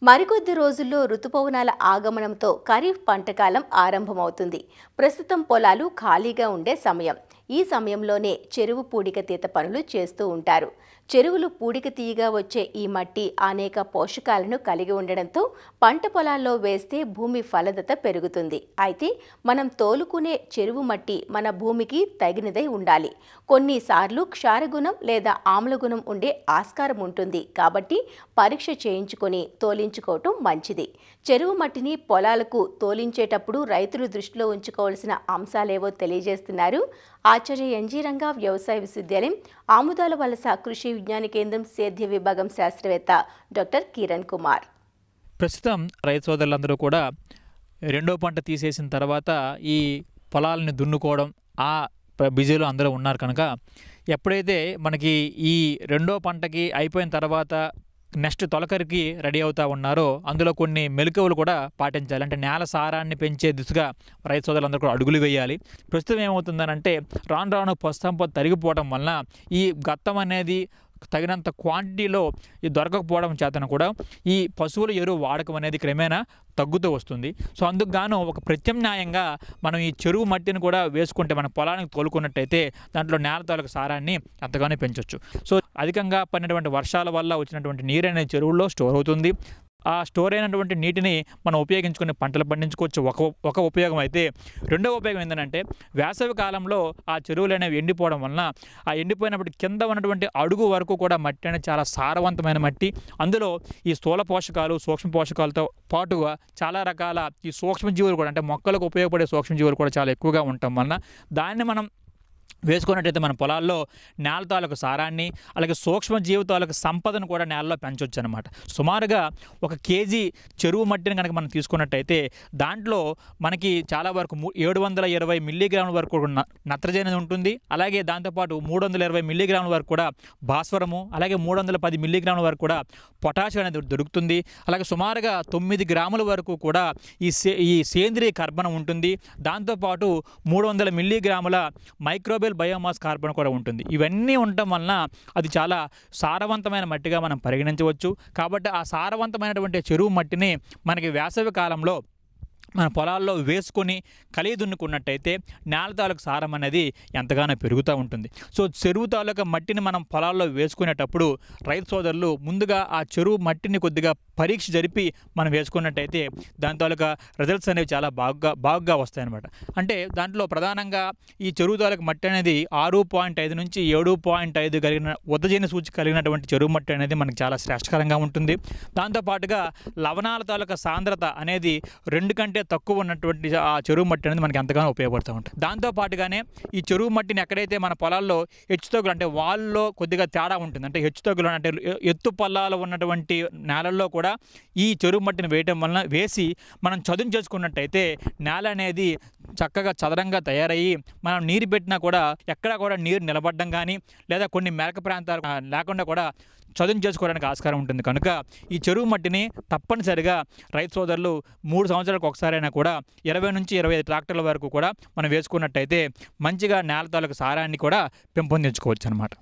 మరికొద్ది రోజుల్లో రుతుపవనాల ఆగమనంతో ఖరీఫ్ పంటకాలం ఆరంభమవుతుంది. ప్రస్తుతం పొలాలు ఖాళీగా ఉండే సమయం. ఈ సమయంలోనే చెరువు పూడిక తీత పనులు చేస్తూ ఉంటారు. చెరువులు పూడిక తీయగా వచ్చే ఈ మట్టి అనేక పోషకాలను కలిగి ఉండడంతో పంట పొలాల్లో వేస్తే భూమి ఫలదత పెరుగుతుంది. అయితే మనం తోలుకునే చెరువు మట్టి మన భూమికి తగినదై ఉండాలి. కొన్నిసార్లు క్షారగుణం లేదా ఆమ్లగుణం ఉండే ఆస్కారం ఉంటుంది. కాబట్టి పరీక్ష చేయించుకొని తోలించుకోవటం మంచిది. చెరువు మట్టిని పొలాలకు తోలించేటప్పుడు రైతులు దృష్టిలో ఉంచుకోవాల్సిన అంశాలేవో తెలియజేస్తున్నారు ఆచార్య ఎన్జీ రంగా వ్యవసాయ విశ్వవిద్యాలయం ఆముదాల వలస కృషి విజ్ఞాన కేంద్రం సేద్య విభాగం శాస్త్రవేత్త డాక్టర్ కిరణ్ కుమార్. ప్రస్తుతం రైతు సోదరులందరూ కూడా రెండో పంట తీసేసిన తర్వాత ఈ పొలాలని దున్నుకోవడం ఆ బిజీలో అందరూ ఉన్నారు కనుక ఎప్పుడైతే మనకి ఈ రెండో పంటకి అయిపోయిన తర్వాత నెక్స్ట్ తొలకరికి రెడీ అవుతూ ఉన్నారో అందులో కొన్ని మెలకువలు కూడా పాటించాలి. అంటే నేల సారాన్ని పెంచే దిశగా రైతు సోదరులందరూ కూడా అడుగులు వేయాలి. ప్రస్తుతం ఏమవుతుందనంటే రాను రాను పసుపు తరిగిపోవడం వలన ఈ గత్తం అనేది తగినంత క్వాంటిటీలో ఇది దొరకకపోవడం చేతన కూడా ఈ పశువుల ఎరువు వాడకం అనేది క్రమేణా తగ్గుతూ వస్తుంది. సో అందుకు గాను ఒక ప్రత్యామ్నాయంగా మనం ఈ చెరువు మట్టిని కూడా వేసుకుంటే మన పొలానికి తోలుకున్నట్టయితే దాంట్లో నేల తాలూకు సారాన్ని ఎంతగానో పెంచవచ్చు. సో అధికంగా పడినటువంటి వర్షాల వల్ల వచ్చినటువంటి నీరు అనేది చెరువుల్లో స్టోర్ అవుతుంది. ఆ స్టోర్ అయినటువంటి నీటిని మనం ఉపయోగించుకుని పంటలు పండించుకోవచ్చు. ఒక ఉపయోగం అయితే రెండవ ఉపయోగం ఏంటంటే వేసవి కాలంలో ఆ చెరువులు అనేవి ఎండిపోవడం వలన ఆ ఎండిపోయినప్పుడు కింద ఉన్నటువంటి అడుగు వరకు కూడా మట్టి అనేది చాలా సారవంతమైన మట్టి. అందులో ఈ స్థూల పోషకాలు సూక్ష్మ పోషకాలతో పాటుగా చాలా రకాల ఈ సూక్ష్మజీవులు కూడా అంటే మొక్కలకు ఉపయోగపడే సూక్ష్మజీవులు కూడా చాలా ఎక్కువగా ఉండటం వలన దాన్ని మనం వేసుకున్నట్టయితే మన పొలాల్లో నేల తాలూకు సారాన్ని అలాగే సూక్ష్మ జీవితాలకు సంపదను కూడా నేలలో పెంచవచ్చు అనమాట. సుమారుగా 1 కేజీ చెరువు మట్టిని కనుక మనం తీసుకున్నట్టయితే దాంట్లో మనకి చాలా వరకు 720 మిల్లీగ్రాముల వరకు నత్రజని ఉంటుంది. అలాగే దాంతోపాటు 320 మిల్లీగ్రాముల వరకు కూడా భాస్వరము, అలాగే 310 మిల్లీగ్రాముల వరకు కూడా పొటాషియం అనేది దొరుకుతుంది. అలాగే సుమారుగా 9 గ్రాముల వరకు కూడా ఈ సేంద్రియ కర్బనం ఉంటుంది. దాంతోపాటు 300 మిల్లీగ్రాముల మైక్రోబియల్ బయోమాస్ కార్బన్ కూడా ఉంటుంది. ఇవన్నీ ఉండటం వలన అది చాలా సారవంతమైన మట్టిగా మనం పరిగణించవచ్చు. కాబట్టి ఆ సారవంతమైనటువంటి చెరువు మట్టిని మనకి వేసవి కాలంలో మన పొలాల్లో వేసుకొని కలిగి దున్నుకున్నట్టయితే నేల తాలూకు సారం అనేది ఎంతగానో పెరుగుతూ ఉంటుంది. సో చెరువు తాలూకా మట్టిని మనం పొలాల్లో వేసుకునేటప్పుడు రైతు సోదరులు ముందుగా ఆ చెరువు మట్టిని కొద్దిగా పరీక్ష జరిపి మనం వేసుకున్నట్టయితే దాని తాలూకా రిజల్ట్స్ అనేవి చాలా బాగా వస్తాయన్నమాట. అంటే దాంట్లో ప్రధానంగా ఈ చెరువు తాలూకా మట్టి అనేది 6.5 నుంచి 7.5 కలిగిన ఉదజని సూచి కలిగినటువంటి చెరువు మట్టి అనేది మనకి చాలా శ్రేష్టకరంగా ఉంటుంది. దాంతోపాటుగా లవణాల తాలూకా సాంద్రత అనేది 2 కంటే తక్కువ ఉన్నటువంటి ఆ చెరువు మట్టి అనేది మనకి ఎంతగానో ఉపయోగపడుతూ ఉంటుంది. దాంతోపాటుగానే ఈ చెరువు మట్టిని ఎక్కడైతే మన పొలాల్లో హెచ్చుతగ్గులు అంటే వాళ్ళలో కొద్దిగా తేడా ఉంటుంది. అంటే హెచ్చుతగ్గులు అంటే ఎత్తు పల్లాలు ఉన్నటువంటి నేలల్లో కూడా ఈ చెరువు మట్టిని వేయటం వలన వేసి మనం చదును చేసుకున్నట్టయితే నేల అనేది చక్కగా చదరంగా తయారయ్యి మనం నీరు పెట్టినా కూడా ఎక్కడా కూడా నీరు నిలబడడం కానీ లేదా కొన్ని మెరక ప్రాంతాలు లేకుండా కూడా చదును చేసుకోవడానికి ఆస్కారం ఉంటుంది. కనుక ఈ చెరువు మట్టిని తప్పనిసరిగా రైతు సోదరులు 3 సంవత్సరాలకు ఒకసారైనా కూడా 20 నుంచి 25 ట్రాక్టర్ల వరకు కూడా మనం వేసుకున్నట్టయితే మంచిగా నేల తాలూకు సారాన్ని కూడా పెంపొందించుకోవచ్చు అన్నమాట.